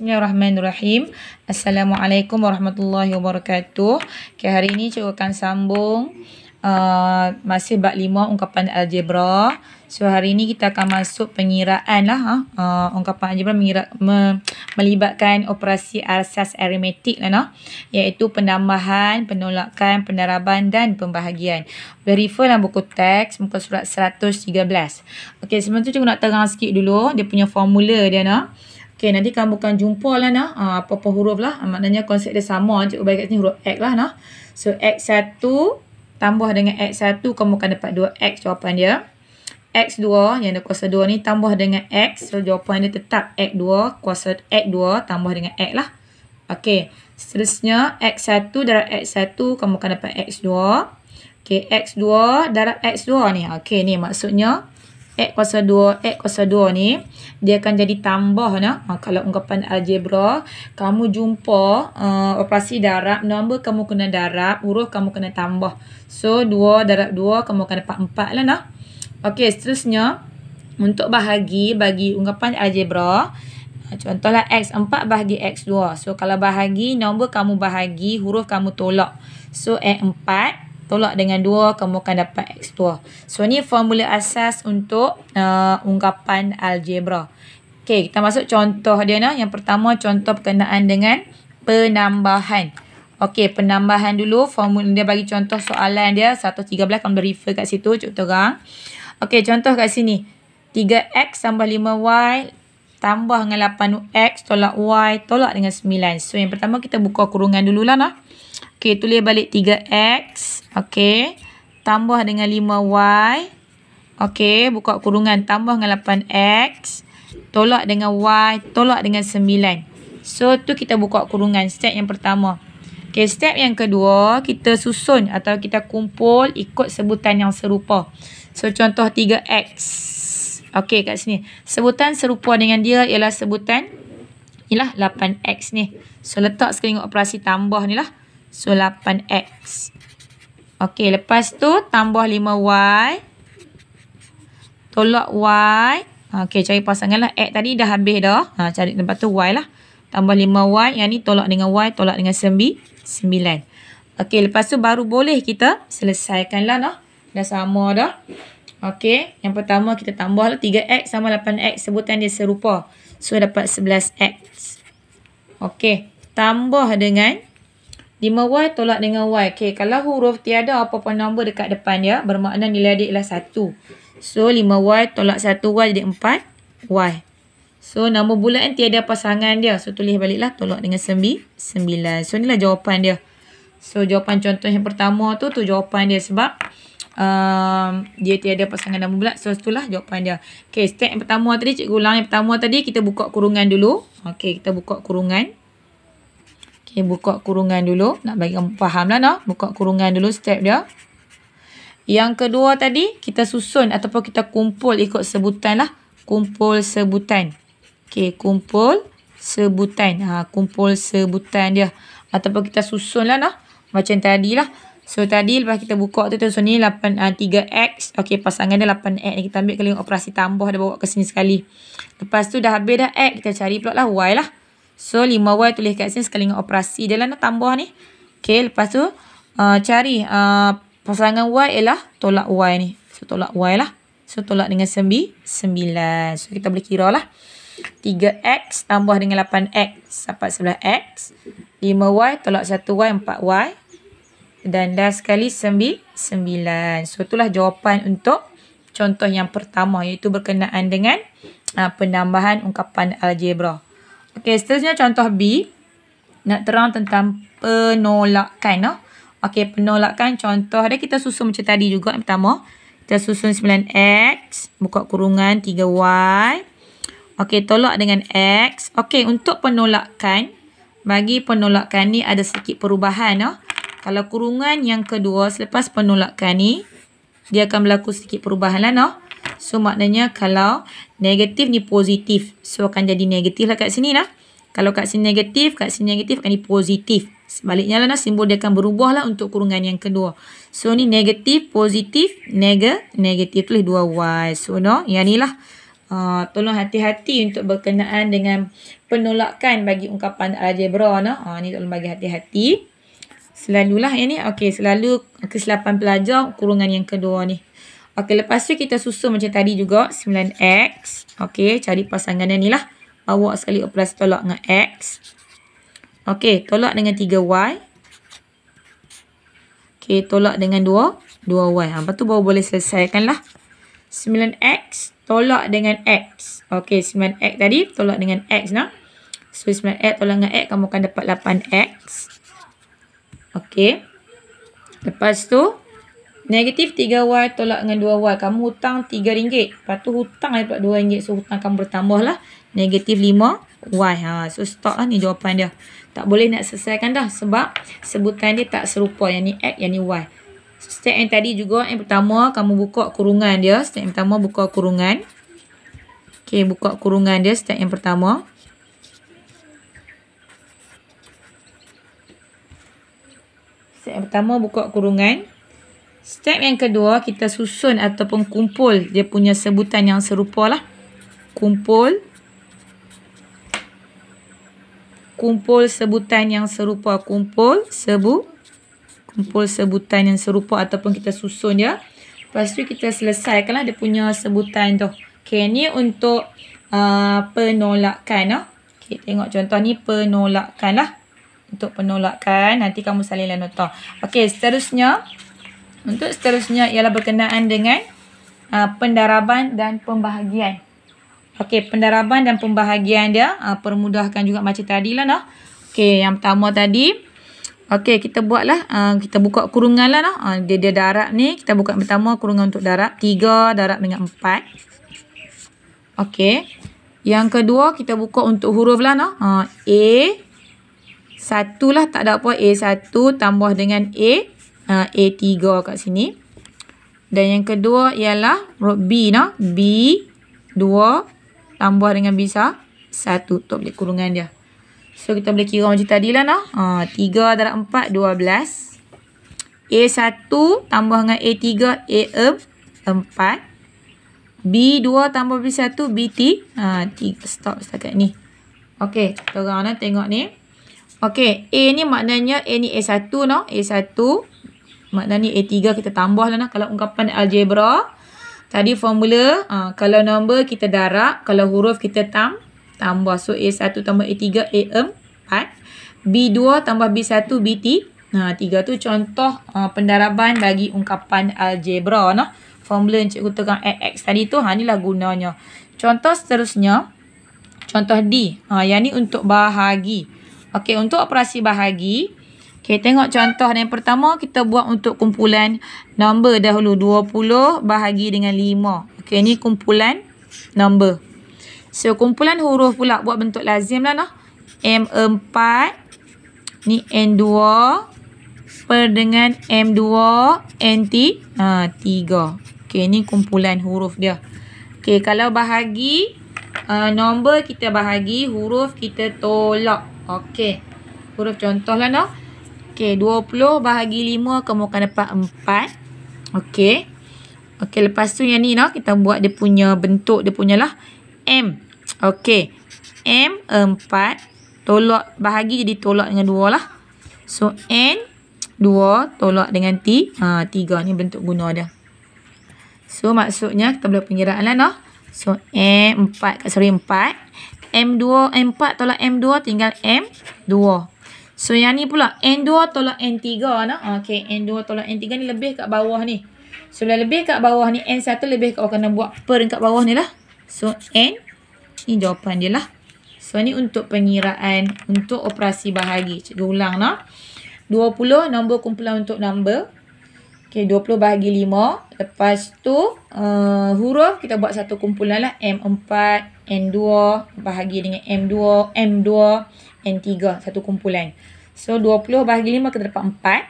Bismillahirrahmanirrahim. Assalamualaikum warahmatullahi wabarakatuh. Okay, hari ini cikgu akan sambung masih bab 5 ungkapan algebra. So hari ini kita akan masuk pengiraan lah. Ungkapan algebra melibatkan operasi asas aritmetik lah, iaitu penambahan, penolakan, pendaraban dan pembahagian. Boleh refer dalam buku teks muka surat 113. Okey, sebelum tu cikgu nak terang sikit dulu dia punya formula dia . Okey, nanti kamu bukan jumpa lah apa-apa huruf lah. Maknanya konsep dia sama. Cikgu bagi kat sini huruf X lah . So X1 tambah dengan X1 kamu akan dapat 2X jawapan dia. X2 yang ada kuasa 2 ni tambah dengan X. So jawapan dia tetap X2 kuasa X2 tambah dengan X lah. Okey, seterusnya X1 darab X1 kamu akan dapat X2. Okey, X2 darab X2 ni. Okey, ni maksudnya X kuasa 2 ni dia akan jadi tambah . Kalau ungkapan algebra kamu jumpa operasi darab, nombor kamu kena darab, huruf kamu kena tambah. So 2 darab 2 kamu akan dapat 4 lah . Okey, seterusnya untuk bagi ungkapan algebra, contohlah X4 bahagi X2. So kalau bahagi, nombor kamu bahagi, huruf kamu tolak. So X4 tolak dengan 2, kamu akan dapat X2. So, ni formula asas untuk ungkapan algebra. Okey, kita masuk contoh dia . Yang pertama, contoh berkenaan dengan penambahan. Okey, penambahan dulu. Formula dia bagi contoh soalan dia. 113, kamu boleh refer kat situ. Cikgu terang. Okey, contoh kat sini. 3X tambah 5Y tambah dengan 8X tolak Y tolak dengan 9. So, yang pertama kita buka kurungan dululah . Okey, tulis balik 3X. Okey, tambah dengan 5Y. Okey, buka kurungan tambah dengan 8X. Tolak dengan Y, tolak dengan 9. So, tu kita buka kurungan. Step yang pertama. Okey, step yang kedua, kita susun atau kita kumpul ikut sebutan yang serupa. So, contoh 3X. Okey, kat sini. Sebutan serupa dengan dia ialah sebutan 8X ni. So, letak sekali dengan operasi tambah ni lah. So, 8X. Okey, lepas tu tambah 5Y. Tolak Y. Okey, cari pasangan lah. X tadi dah habis dah. Cari lepas tu Y lah. Tambah 5Y. Yang ni tolak dengan Y. Tolak dengan 9. Okey, lepas tu baru boleh kita selesaikan lah . Dah sama dah. Okey, yang pertama kita tambah lah. 3X sama 8X. Sebutan dia serupa. So, dapat 11X. Okey, tambah dengan 5Y tolak dengan Y. Okey, kalau huruf tiada apa-apa nombor dekat depan dia, bermakna nilai dia ialah 1. So, 5Y tolak 1Y jadi 4Y. So, nombor bulat tiada pasangan dia. So, tulis baliklah tolak dengan 9. So, inilah jawapan dia. So, jawapan contoh yang pertama tu jawapan dia sebab dia tiada pasangan nombor bulat. So, itulah jawapan dia. Okey, step yang pertama tadi, cikgu ulang yang pertama tadi, kita buka kurungan dulu. Okey, kita buka kurungan. Okay, buka kurungan dulu. Nak bagi kamu faham lah . Buka kurungan dulu step dia. Yang kedua tadi, kita susun ataupun kita kumpul ikut sebutan lah. Kumpul sebutan. Okay, kumpul sebutan. Kumpul sebutan dia. Ataupun kita susun lah . Macam tadi lah. So, tadi lepas kita buka tu, so ni 3X. Okay, pasangan dia 8X. Kita ambil kali operasi tambah, dia bawa ke sini sekali. Lepas tu dah habis dah X. Kita cari pula lah Y lah. So, 5Y tulis kat sini sekali dengan operasi dia lah tambah ni. Okey, lepas tu cari pasangan Y ialah tolak Y ni. So, tolak Y lah. So, tolak dengan 9. So, kita boleh kira lah. 3X tambah dengan 8X dapat 11X. 5Y tolak 1Y 4Y. Dan dah sekali 9. So, itulah jawapan untuk contoh yang pertama, iaitu berkenaan dengan penambahan ungkapan algebra. Okey, seterusnya contoh B. Nak terang tentang penolakan . Okey, penolakan contoh dia kita susun macam tadi juga. Yang pertama, kita susun 9X. Buka kurungan 3Y. Okey, tolak dengan X. Okey, untuk penolakan. Bagi penolakan ni ada sedikit perubahan . Kalau kurungan yang kedua selepas penolakan ni, dia akan berlaku sedikit perubahan lah . So, maknanya kalau negatif ni positif. So, akan jadi negatif lah kat sini . Kalau kat sini negatif akan jadi positif. Sebaliknya lah simbol dia akan berubah lah untuk kurungan yang kedua. So, ni negatif, positif, negatif. Tulis 2Y. So, yang ni lah Tolong hati-hati untuk berkenaan dengan penolakan bagi ungkapan algebra. Ni tolong bagi hati-hati. Selalulah yang ni. Okey, selalu kesilapan pelajar kurungan yang kedua ni. Okey, lepas tu kita susun macam tadi juga. 9x. Okey, cari pasangannya ni lah. Bawa sekali operasi tolak dengan x. Okey, tolak dengan 3y. Okey, tolak dengan 2y. Lepas tu baru boleh selesaikan lah. 9x tolak dengan x. Okey, 9x tadi tolak dengan x nah. So 9x tolak dengan x, kamu akan dapat 8x. Okey. Lepas tu negatif 3y tolak dengan 2y. Kamu hutang RM3. Lepas tu hutang ada pula RM2. So hutang kamu bertambah lah. Negatif 5y. So stop lah ni jawapan dia. Tak boleh nak selesaikan dah. Sebab sebutan dia tak serupa. Yang ni x, yang ni y. Step yang tadi juga. Yang pertama kamu buka kurungan dia. Step yang pertama buka kurungan. Okey, buka kurungan dia. Step yang pertama. Step yang pertama buka kurungan. Step yang kedua, kita susun ataupun kumpul dia punya sebutan yang serupa lah. Kumpul sebutan yang serupa. Kumpul sebutan yang serupa ataupun kita susun dia. Lepas tu kita selesaikanlah dia punya sebutan tu. Okey, ni untuk penolakan. Okey, tengok contoh ni penolakan lah. Untuk penolakan, nanti kamu salin nota. Okey, seterusnya. Untuk seterusnya ialah berkenaan dengan pendaraban dan pembahagian. Okey, pendaraban dan pembahagian dia permudahkan juga macam tadi lah nah. Okey, yang pertama tadi. Okey, kita buatlah. Kita buka kurungan lah nah. Dia darab ni. Kita buka pertama kurungan untuk darab. 3 darab dengan 4. Okey. Yang kedua kita buka untuk huruf lah nah. A1 lah, tak ada apa. A1 tambah dengan A3 kat sini. Dan yang kedua ialah huruf B nah. B2 tambah dengan B1. Untuk balik kurungan dia. So kita boleh kira macam tadi lah nah. 3 darab 4, 12. A1 tambah dengan A3, A4. B2 tambah B1, B3. 3. Stop setakat ni. Okey, kita orang nak tengok ni. Okey, A ni maknanya A ni A1 no. A1 maknanya A3 kita tambah lah nah. Kalau ungkapan algebra tadi formula, kalau nombor kita darab, kalau huruf kita tambah. So A1 tambah A3, A4. B2 tambah B1, B3. 3 tu contoh pendaraban bagi ungkapan algebra no. Formula yang cikgu tegang X tadi tu, ni lah gunanya. Contoh seterusnya, contoh D. Yang ni untuk bahagi. Okey, untuk operasi bahagi. Okey, tengok contoh yang pertama kita buat untuk kumpulan nombor dahulu. 20 bahagi dengan 5. Okey, ni kumpulan nombor. So, kumpulan huruf pula buat bentuk lazim lah noh. M4. Ni N2. Per dengan M2. N3. 3. Okey, ni kumpulan huruf dia. Okey, kalau bahagi, nombor kita bahagi, huruf kita tolak. Okey, huruf contoh lah noh. Okey, 20 bahagi 5, kamu akan dapat 4. Okey. Okey, lepas tu yang ni noh, kita buat dia punya bentuk, dia punya lah. M. Okey. M4. Tolak, bahagi jadi tolak dengan 2 lah. So, N2 tolak dengan 3. Ni bentuk guna dia. So, maksudnya kita boleh pengiraan lah noh. So, M4, sorry 4. M2, M4 tolak M2 tinggal M2. So, yang ni pula N2 tolak N3 noh. Okey, N2 tolak N3 ni lebih kat bawah ni. So, bila lebih kat bawah ni, N1 lebih kat bawah, kena buat per kat bawah ni lah. So, N, ni jawapan dia lah. So, ni untuk pengiraan, untuk operasi bahagi. Cikgu ulang noh. 20 nombor kumpulan untuk nombor. Okey, 20 bahagi 5. Lepas tu, huruf kita buat satu kumpulan lah. M4, N2 bahagi dengan M2, M2, N3. Satu kumpulan. So, 20 bahagi 5 kita dapat 4.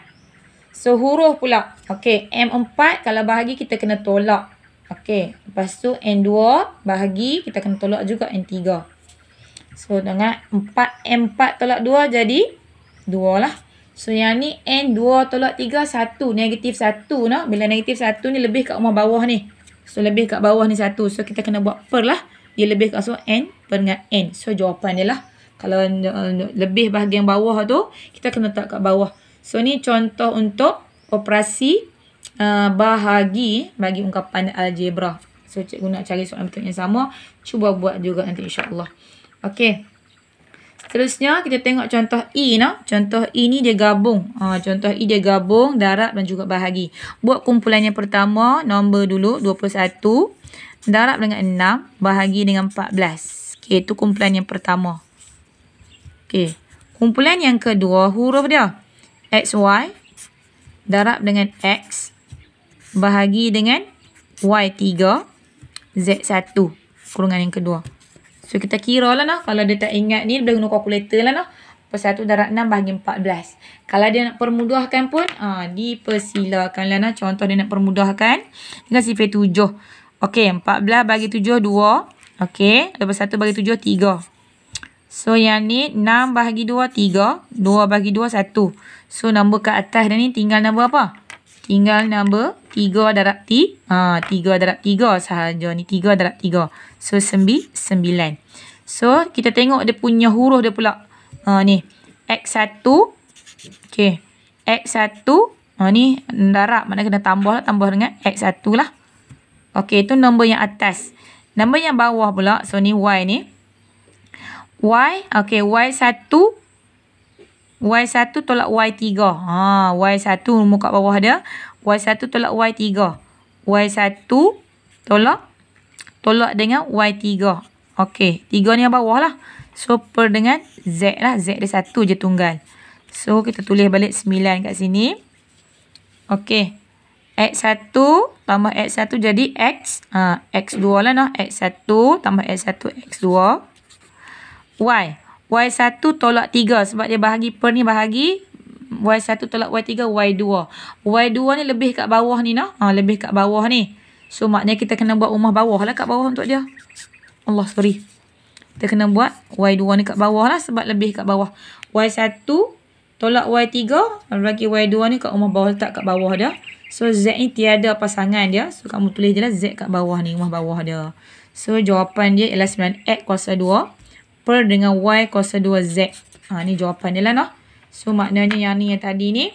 So, huruf pula. Okey, M4 kalau bahagi kita kena tolak. Okey, lepas tu N2 bahagi kita kena tolak juga N3. So, dengan 4, M4 tolak 2 jadi 2 lah. So, yang ni N2 tolak 3, 1. Negatif 1. No? Bila negatif 1 ni lebih kat rumah bawah ni. So, lebih kat bawah ni 1. So, kita kena buat per lah. dia lebih kat n per dengan n. So jawapan dia lah. Kalau lebih bahagian bawah tu, kita kena letak kat bawah. So ni contoh untuk operasi bahagi bagi ungkapan algebra. So cikgu nak cari soalan bentuk yang sama. Cuba buat juga nanti insya-Allah. Okey. Seterusnya kita tengok contoh E nah. Contoh E ni dia gabung. Contoh E dia gabung, darab dan juga bahagi. Buat kumpulan yang pertama, nombor dulu 21. Darab dengan 6, bahagi dengan 14. Okey, itu kumpulan yang pertama. Okey. Kumpulan yang kedua, huruf dia XY darab dengan X bahagi dengan Y3 Z1. Kurungan yang kedua. So kita kira lah nah. Kalau dia tak ingat ni, dia guna kalkulator lah nah. 1 darab 6 bahagi 14. Kalau dia nak permudahkan pun, dipersilakan lah nah. Contoh dia nak permudahkan dengan sifar 7. Okey, 14 bagi 7, 2. Okey, lepas 1 bagi 7, 3. So yang ni 6 bahagi 2, 3. 2 bagi 2, 1. So nombor kat atas dia ni tinggal nombor apa? Tinggal nombor 3 darab 3. 3 darab 3 sahaja. Ni 3 darab 3. So 9. So kita tengok dia punya huruf dia pula. Ni X1. Okey. X1. Ni darab. Maknanya kena tambah lah. Tambah dengan X1 lah. Okey. Itu nombor yang atas. Nombor yang bawah pula. So ni Y ni. Y. Okey. Y1. Y1 tolak Y3. Y1 nombor kat bawah dia. Y1 tolak Y3. Y1 tolak dengan Y3. Okey. 3 ni yang bawah lah. So, per dengan Z lah. Z dia 1 je tunggal. So, kita tulis balik 9 kat sini. Okey. X1 tambah X1 jadi X. X2 lah nah. X1 tambah X1 X2. Y. Y1 tolak 3 sebab dia bahagi per ni bahagi. Y1 tolak Y3, Y2. Y2 ni lebih kat bawah ni nah. Lebih kat bawah ni. So maknanya kita kena buat rumah bawah lah kat bawah untuk dia. Allah, sorry. Kita kena buat Y2 ni kat bawah lah sebab lebih kat bawah. Y1 tolak Y3 bagi Y2 ni kat rumah bawah, letak kat bawah dia. So Z ni tiada pasangan dia. So kamu tulis je lah Z kat bawah ni, rumah bawah dia. So jawapan dia ialah 9X kuasa 2 per dengan Y kuasa 2Z. Ni jawapan dia lah noh. So maknanya yang ni yang tadi ni.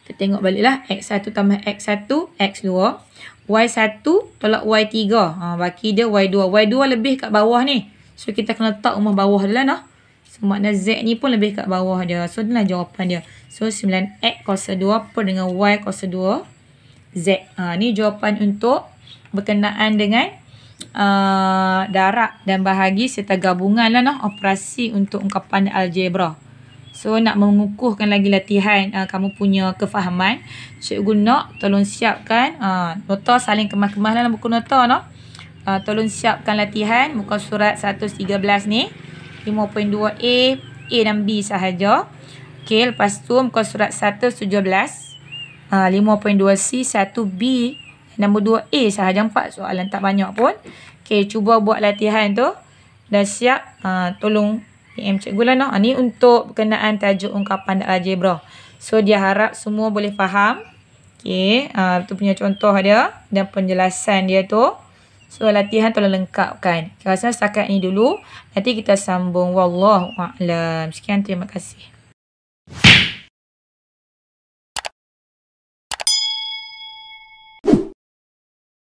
Kita tengok balik lah. X1 tambah X1, X2. Y1 tolak Y3. Bagi dia Y2. Y2 lebih kat bawah ni. So kita kena letak rumah bawah dia lah noh. So makna Z ni pun lebih kat bawah dia. So inilah jawapan dia. So 9X kuasa 2 per dengan Y kuasa 2 Z. Ni jawapan untuk berkenaan dengan darab dan bahagi serta gabungan lah noh. Operasi untuk ungkapan algebra. So nak mengukuhkan lagi latihan kamu punya kefahaman, cikgu nak tolong siapkan nota, saling kemas-kemas dalam buku nota noh. Tolong siapkan latihan muka surat 113 ni 5.2A, A dan B sahaja. Okey, lepas tu muka surat 117 5.2C, 1B, nombor 2A sahaja, 4 soalan, tak banyak pun. Okey, cuba buat latihan tu. Dah siap? Tolong PM cikgu lah noh. Ni untuk berkenaan tajuk ungkapan algebra. So dia harap semua boleh faham. Okey, tu punya contoh dia dan penjelasan dia tu. So latihan tolong lengkapkan. Saya rasa setakat ni dulu. Nanti kita sambung. Wallahu a'lam. Sekian, terima kasih.